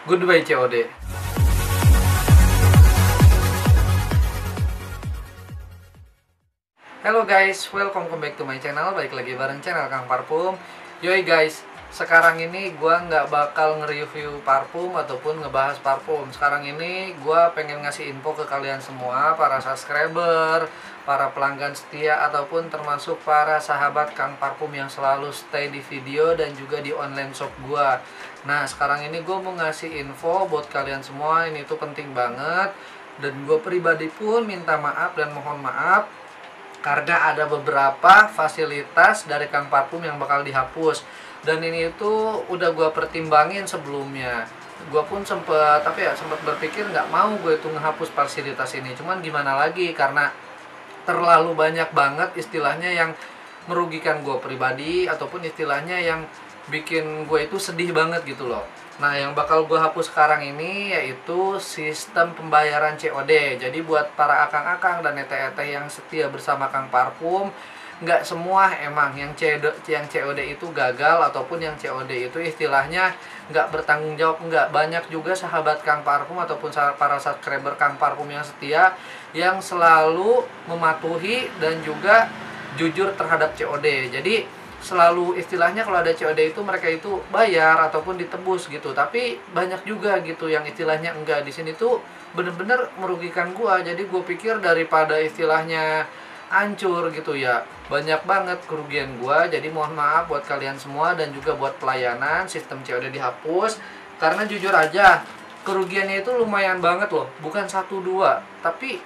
Goodbye COD. Hello guys, welcome back to my channel. Balik lagi bareng channel Kang Parfum. Yoi guys, sekarang ini gua nggak bakal nge-review parfum ataupun ngebahas parfum. Sekarang ini gua pengen ngasih info ke kalian semua, para subscriber, para pelanggan setia, ataupun termasuk para sahabat Kang Parfum yang selalu stay di video dan juga di online shop gua. Nah, sekarang ini gue mau ngasih info buat kalian semua. Ini tuh penting banget. Dan gue pribadi pun minta maaf dan mohon maaf karena ada beberapa fasilitas dari Kang Parfum yang bakal dihapus. Dan ini tuh udah gue pertimbangin sebelumnya. Gue pun sempet berpikir nggak mau gue itu ngehapus fasilitas ini. Cuman gimana lagi, karena terlalu banyak banget istilahnya yang merugikan gue pribadi, ataupun istilahnya yang bikin gue itu sedih banget gitu loh. Nah, yang bakal gue hapus sekarang ini yaitu sistem pembayaran COD. Jadi buat para akang-akang dan ete-ete yang setia bersama Kang Parfum, nggak semua emang yang COD itu gagal, ataupun yang COD itu istilahnya nggak bertanggung jawab. Nggak, banyak juga sahabat Kang Parfum ataupun para subscriber Kang Parfum yang setia yang selalu mematuhi dan juga jujur terhadap COD. Jadi selalu istilahnya kalau ada COD itu mereka itu bayar ataupun ditebus gitu. Tapi banyak juga gitu yang istilahnya enggak. Di sini tuh bener-bener merugikan gua. Jadi gue pikir daripada istilahnya hancur gitu ya, banyak banget kerugian gua. Jadi mohon maaf buat kalian semua dan juga buat pelayanan sistem COD dihapus. Karena jujur aja kerugiannya itu lumayan banget loh. Bukan 1-2, tapi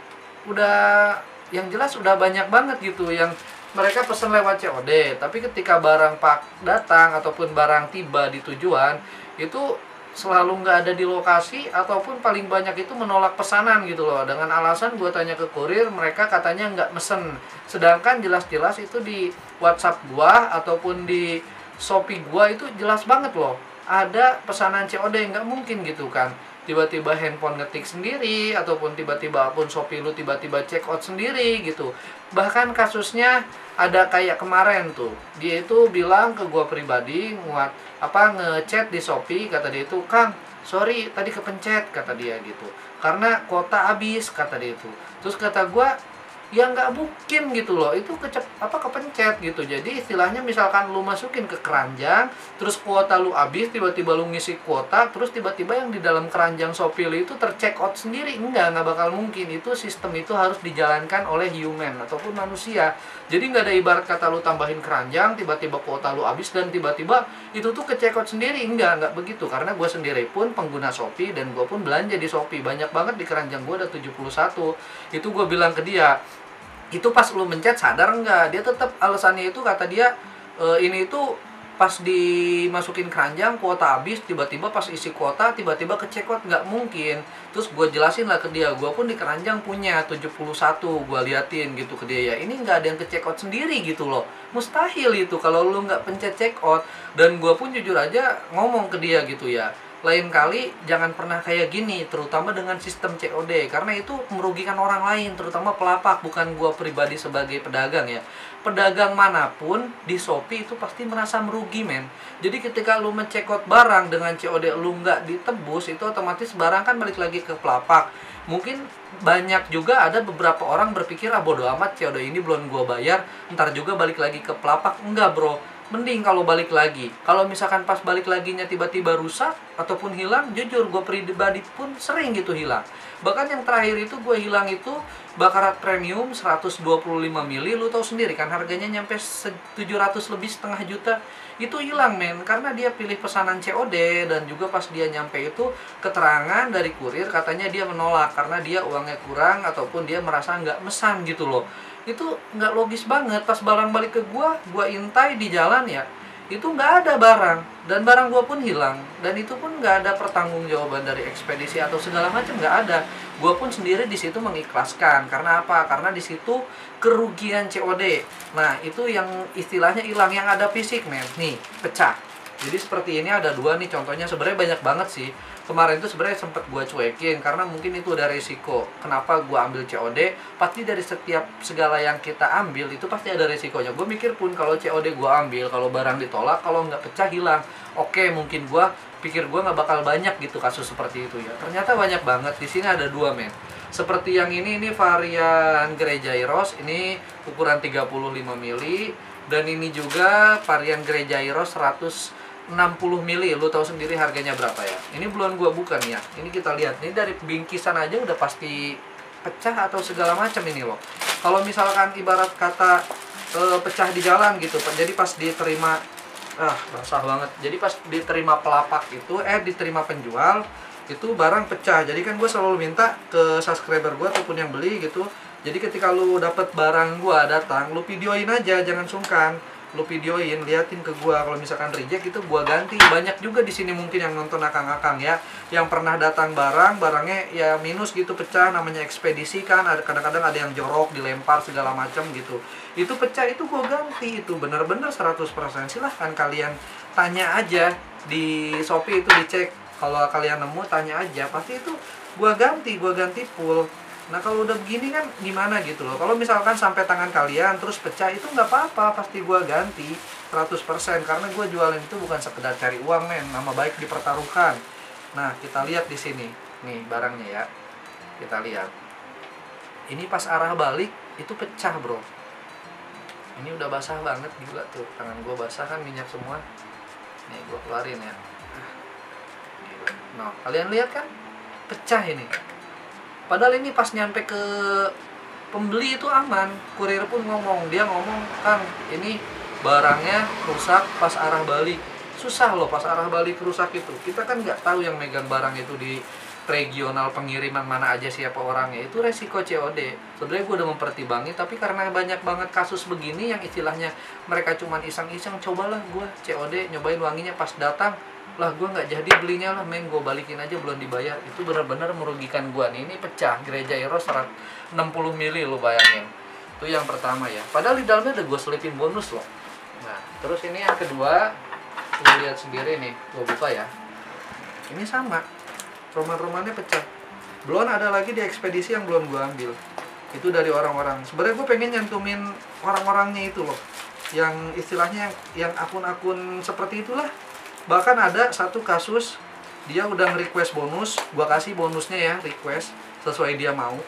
udah, yang jelas udah banyak banget gitu yang mereka pesen lewat COD, tapi ketika barang datang ataupun barang tiba di tujuan itu selalu nggak ada di lokasi, ataupun paling banyak itu menolak pesanan gitu loh, dengan alasan gue tanya ke kurir, mereka katanya nggak mesen. Sedangkan jelas-jelas itu di WhatsApp gua ataupun di Shopee gua itu jelas banget loh ada pesanan COD. Nggak mungkin gitu kan tiba-tiba handphone ngetik sendiri, ataupun tiba-tiba akun Shopee lu tiba-tiba check out sendiri gitu. Bahkan kasusnya ada kayak kemarin tuh, dia itu bilang ke gua pribadi, ngechat di Shopee, kata dia itu, "Kang, sorry tadi kepencet," kata dia gitu, "karena kuota habis," kata dia itu. Terus kata gua, ya nggak mungkin gitu loh, itu kepencet gitu. Jadi istilahnya misalkan lu masukin ke keranjang, terus kuota lu habis, tiba-tiba lu ngisi kuota, terus tiba-tiba yang di dalam keranjang Shopee lu itu tercheck out sendiri. Nggak bakal mungkin. Itu sistem itu harus dijalankan oleh human ataupun manusia. Jadi nggak ada ibarat kata lu tambahin keranjang, tiba-tiba kuota lu habis dan tiba-tiba itu tuh ke check out sendiri. Nggak begitu. Karena gue sendiri pun pengguna Shopee dan gue pun belanja di Shopee. Banyak banget di keranjang gue ada 71. Itu gue bilang ke dia, itu pas lu mencet sadar nggak? Dia tetap alasannya itu, kata dia, ini itu pas dimasukin keranjang kuota habis, tiba-tiba pas isi kuota tiba-tiba ke check out. Nggak mungkin. Terus gue jelasin lah ke dia, gue pun di keranjang punya 71, gue liatin gitu ke dia, ya ini nggak ada yang ke check out sendiri gitu loh, mustahil itu kalau lu nggak pencet check out. Dan gue pun jujur aja ngomong ke dia gitu ya, lain kali jangan pernah kayak gini, terutama dengan sistem COD, karena itu merugikan orang lain, terutama pelapak. Bukan gua pribadi sebagai pedagang ya, pedagang manapun di Shopee itu pasti merasa merugi men. Jadi ketika lu mencekot barang dengan COD lu nggak ditebus, itu otomatis barang kan balik lagi ke pelapak. Mungkin banyak juga ada beberapa orang berpikir, ah bodo amat, COD ini belum gua bayar, ntar juga balik lagi ke pelapak. Enggak bro, mending kalau balik lagi. Kalau misalkan pas balik laginya tiba-tiba rusak ataupun hilang, jujur gue pribadi pun sering gitu hilang. Bahkan yang terakhir itu gue hilang itu Bakarat Premium 125 mili, lu tahu sendiri kan harganya nyampe 700 lebih, setengah juta. Itu hilang men, karena dia pilih pesanan COD. Dan juga pas dia nyampe itu keterangan dari kurir, katanya dia menolak karena dia uangnya kurang ataupun dia merasa nggak mesan gitu loh. Itu nggak logis banget. Pas barang balik ke gua intai di jalan ya, itu nggak ada barang, dan barang gua pun hilang, dan itu pun nggak ada pertanggungjawaban dari ekspedisi atau segala macam, nggak ada. Gua pun sendiri di situ mengikhlaskan. Karena apa? Karena di situ kerugian COD. Nah itu yang istilahnya hilang, yang ada fisik men, nih pecah. Jadi seperti ini ada dua nih contohnya, sebenarnya banyak banget sih. Kemarin itu sebenarnya sempet gue cuekin karena mungkin itu udah resiko. Kenapa gue ambil COD? Pasti dari setiap segala yang kita ambil itu pasti ada resikonya. Gue mikir pun kalau COD gue ambil, kalau barang ditolak, kalau nggak pecah hilang, oke mungkin gue pikir gue nggak bakal banyak gitu kasus seperti itu ya. Ternyata banyak banget. Di sini ada dua, men. Seperti yang ini varian Grey Gyros, ini ukuran 35 mili, dan ini juga varian Grey Gyros 160 mili. Lu tahu sendiri harganya berapa ya. Ini belum gua buka nih ya. Ini kita lihat, ini dari bingkisan aja udah pasti pecah atau segala macam ini loh. Kalau misalkan ibarat kata pecah di jalan gitu, jadi pas diterima basah banget. Jadi pas diterima pelapak itu, diterima penjual, itu barang pecah. Jadi kan gue selalu minta ke subscriber gue ataupun yang beli gitu. Jadi ketika lu dapet barang gue datang, lu videoin aja, jangan sungkan. Lu videoin, liatin ke gue. Kalau misalkan reject itu gue ganti. Banyak juga di sini mungkin yang nonton akang-akang ya, yang pernah datang barangnya ya minus gitu, pecah, namanya ekspedisi kan. Ada kadang-kadang ada yang jorok, dilempar segala macam gitu. Itu pecah, itu gue ganti. Itu bener-bener 100%. Silahkan kalian tanya aja di Shopee, itu dicek. Kalau kalian nemu, tanya aja, pasti itu gue ganti full. Nah kalau udah begini kan gimana gitu loh. Kalau misalkan sampai tangan kalian terus pecah, itu nggak apa-apa, pasti gue ganti 100%. Karena gue jualan itu bukan sekedar cari uang, men. Nama baik dipertaruhkan. Nah kita lihat di sini, nih barangnya ya. Kita lihat. Ini pas arah balik itu pecah, bro. Ini udah basah banget, gila tuh. Tangan gue basah kan, minyak semua. Nih gue keluarin ya. Nah, kalian lihat kan? Pecah ini. Padahal ini pas nyampe ke pembeli itu aman. Kurir pun ngomong, dia ngomong, "Kang, ini barangnya rusak pas arah balik." Susah loh pas arah balik rusak itu. Kita kan nggak tahu yang megang barang itu di regional pengiriman mana aja, siapa orangnya. Itu resiko COD. Sebenarnya gue udah mempertimbangin, tapi karena banyak banget kasus begini yang istilahnya mereka cuman iseng-iseng, cobalah gue COD, nyobain wanginya, pas datang lah gue nggak jadi belinya lah, men, gue balikin aja, belum dibayar. Itu benar-benar merugikan gue nih. Ini pecah Grey Gyros 160 mili, lo bayangin. Itu yang pertama ya, padahal di dalamnya udah gue selipin bonus loh. Nah terus ini yang kedua, lo lihat sendiri nih, gue buka ya. Ini sama, roman-romannya pecah. Belum ada lagi di ekspedisi yang belum gue ambil. Itu dari orang-orang. Sebenarnya gue pengen nyantumin orang-orangnya itu loh, yang istilahnya yang akun-akun seperti itulah. Bahkan ada satu kasus, dia udah nge-request bonus, gua kasih bonusnya ya, request sesuai dia mau.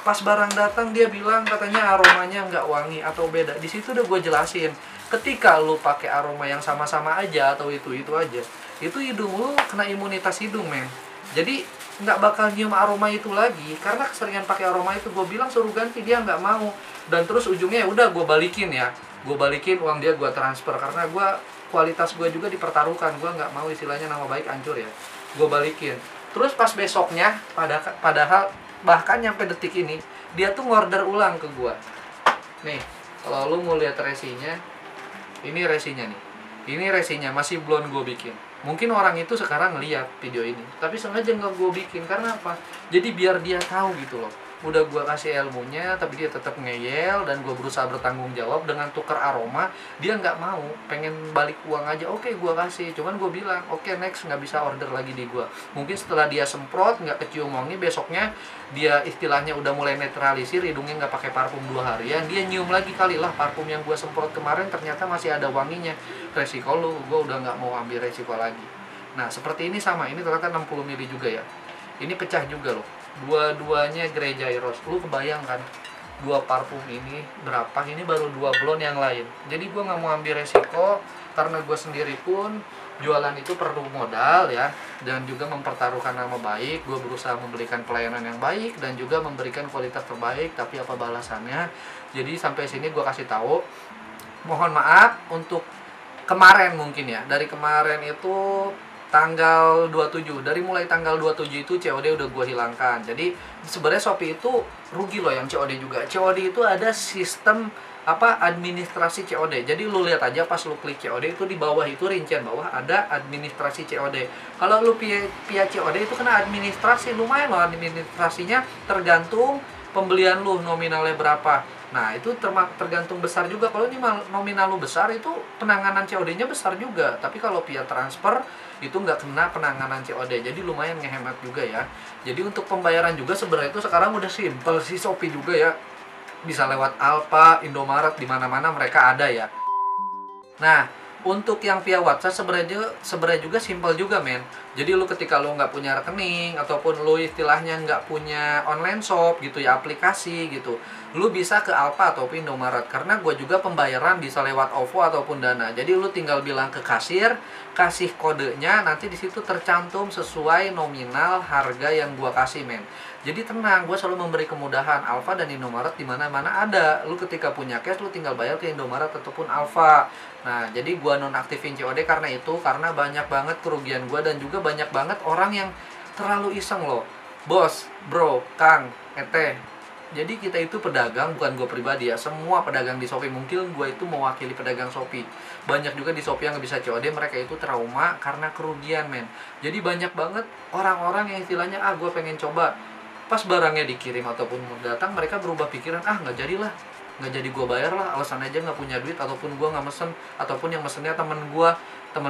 Pas barang datang dia bilang katanya aromanya nggak wangi atau beda. Di situ udah gue jelasin, ketika lu pakai aroma yang sama-sama aja atau itu aja, itu hidung lu kena imunitas hidung, men. Jadi nggak bakal nyium aroma itu lagi, karena keseringan pakai aroma itu. Gue bilang suruh ganti, dia nggak mau. Dan terus ujungnya ya udah gue balikin ya, gue balikin uang dia, gue transfer, karena gue kualitas gue juga dipertaruhkan. Gue nggak mau istilahnya nama baik hancur ya, gue balikin. Terus pas besoknya, padahal bahkan nyampe detik ini dia tuh ngorder ulang ke gue. Nih kalau lu mau lihat resinya, ini resinya nih, ini resinya masih belum gue bikin. Mungkin orang itu sekarang ngeliat video ini, tapi sengaja nggak gue bikin. Karena apa? Jadi biar dia tahu gitu loh. Udah gue kasih ilmunya, tapi dia tetap ngeyel, dan gue berusaha bertanggung jawab dengan tukar aroma. Dia nggak mau, pengen balik uang aja. Oke, gue kasih. Cuman gue bilang, oke, next nggak bisa order lagi di gue. Mungkin setelah dia semprot, nggak kecium wangi, besoknya dia istilahnya udah mulai netralisir, hidungnya nggak pakai parfum 2 harian, dia nyium lagi kali lah parfum yang gue semprot kemarin, ternyata masih ada wanginya. Resiko lu, gue udah nggak mau ambil resiko lagi. Nah seperti ini sama, ini ternyata 60 mili juga ya. Ini pecah juga loh. Dua-duanya Grey Gyros. Lu kebayang kan, 2 parfum ini berapa? Ini baru 2 blon yang lain. Jadi gue nggak mau ambil resiko, karena gue sendiri pun jualan itu perlu modal ya, dan juga mempertaruhkan nama baik. Gue berusaha memberikan pelayanan yang baik dan juga memberikan kualitas terbaik, tapi apa balasannya? Jadi sampai sini gue kasih tahu. Mohon maaf untuk kemarin mungkin ya. Dari kemarin itu tanggal 27, dari mulai tanggal 27 itu COD udah gue hilangkan. Jadi sebenarnya Shopee itu rugi loh yang COD juga. COD itu ada sistem administrasi COD. Jadi lu lihat aja pas lu klik COD itu di bawah itu rincian bawah ada administrasi COD. Kalau lu via COD itu kena administrasi, lumayan loh administrasinya, tergantung pembelian lu nominalnya berapa. Nah itu tergantung besar juga. Kalau ini nominal lu besar, itu penanganan COD-nya besar juga. Tapi kalau via transfer itu nggak kena penanganan COD. Jadi lumayan ngehemat juga ya. Jadi untuk pembayaran juga sebenarnya itu sekarang udah simple sih Shopee juga ya. Bisa lewat Alfa, Indomaret, di mana-mana mereka ada ya. Nah Untuk yang via WhatsApp sebenarnya juga simpel juga, men. Jadi lu ketika lu nggak punya rekening ataupun lu istilahnya nggak punya online shop gitu ya, aplikasi gitu, lu bisa ke Alfa ataupun Indomaret. Karena gue juga pembayaran bisa lewat OVO ataupun Dana. Jadi lu tinggal bilang ke kasir, kasih kodenya, nanti di situ tercantum sesuai nominal harga yang gue kasih, men. Jadi tenang, gue selalu memberi kemudahan. Alfa dan Indomaret di mana-mana ada. Lu ketika punya cash, lu tinggal bayar ke Indomaret ataupun Alfa. Nah, jadi gua nonaktifin COD karena itu, karena banyak banget kerugian gua dan juga banyak banget orang yang terlalu iseng loh. Bos, bro, Kang, Ete. Jadi kita itu pedagang, bukan gua pribadi ya. Semua pedagang di Shopee, mungkin gua itu mewakili pedagang Shopee. Banyak juga di Shopee yang nggak bisa COD, mereka itu trauma karena kerugian, men. Jadi banyak banget orang-orang yang istilahnya, gua pengen coba. Pas barangnya dikirim ataupun mau datang, mereka berubah pikiran, nggak jadilah, nggak jadi gue bayar lah, alasan aja nggak punya duit, ataupun gue nggak mesen, ataupun yang mesennya teman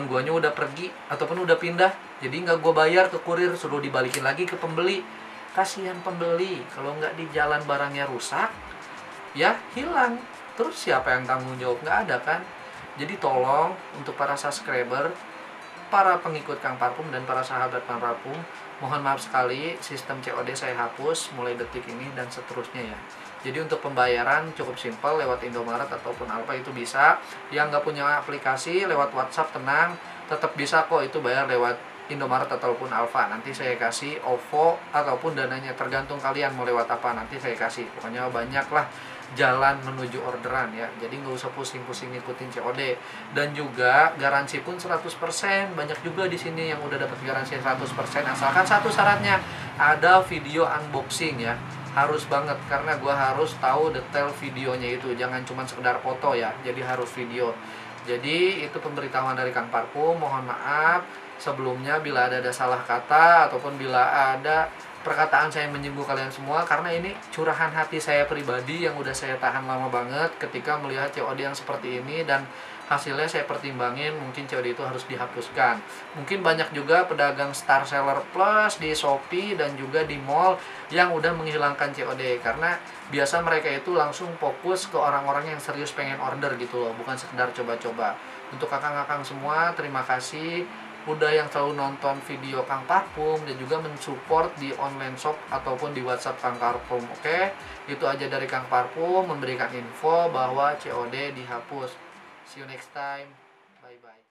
guanya udah pergi ataupun udah pindah, jadi nggak gue bayar ke kurir, suruh dibalikin lagi ke pembeli. Kasihan pembeli, kalau nggak di jalan barangnya rusak ya hilang, terus siapa yang tanggung jawab? Nggak ada kan. Jadi tolong untuk para subscriber, para pengikut Kang Parfum dan para sahabat Kang Parfum, mohon maaf sekali sistem COD saya hapus mulai detik ini dan seterusnya ya. Jadi untuk pembayaran cukup simpel lewat Indomaret ataupun Alfa itu bisa. Yang nggak punya aplikasi lewat WhatsApp tenang, tetap bisa kok itu bayar lewat Indomaret ataupun Alfa. Nanti saya kasih OVO ataupun dananya, tergantung kalian mau lewat apa, nanti saya kasih. Pokoknya banyak lah jalan menuju orderan ya. Jadi nggak usah pusing-pusing ngikutin COD. Dan juga garansi pun 100%. Banyak juga di sini yang udah dapat garansi 100%, asalkan satu syaratnya, ada video unboxing ya. Harus banget, karena gue harus tahu detail videonya itu, jangan cuma sekedar foto ya, jadi harus video. Jadi itu pemberitahuan dari Kang Parfum. Mohon maaf sebelumnya bila ada salah kata ataupun bila ada perkataan saya menyinggung kalian semua, karena ini curahan hati saya pribadi yang udah saya tahan lama banget ketika melihat COD yang seperti ini, dan hasilnya saya pertimbangin mungkin COD itu harus dihapuskan. Mungkin banyak juga pedagang Star Seller Plus di Shopee dan juga di mall yang udah menghilangkan COD, karena biasa mereka itu langsung fokus ke orang-orang yang serius pengen order gitu loh, bukan sekedar coba-coba. Untuk kakang-kakang semua, terima kasih udah yang selalu nonton video Kang Parfum dan juga mensupport di online shop ataupun di WhatsApp Kang Parfum. Oke, itu aja dari Kang Parfum, memberikan info bahwa COD dihapus. See you next time. Bye bye.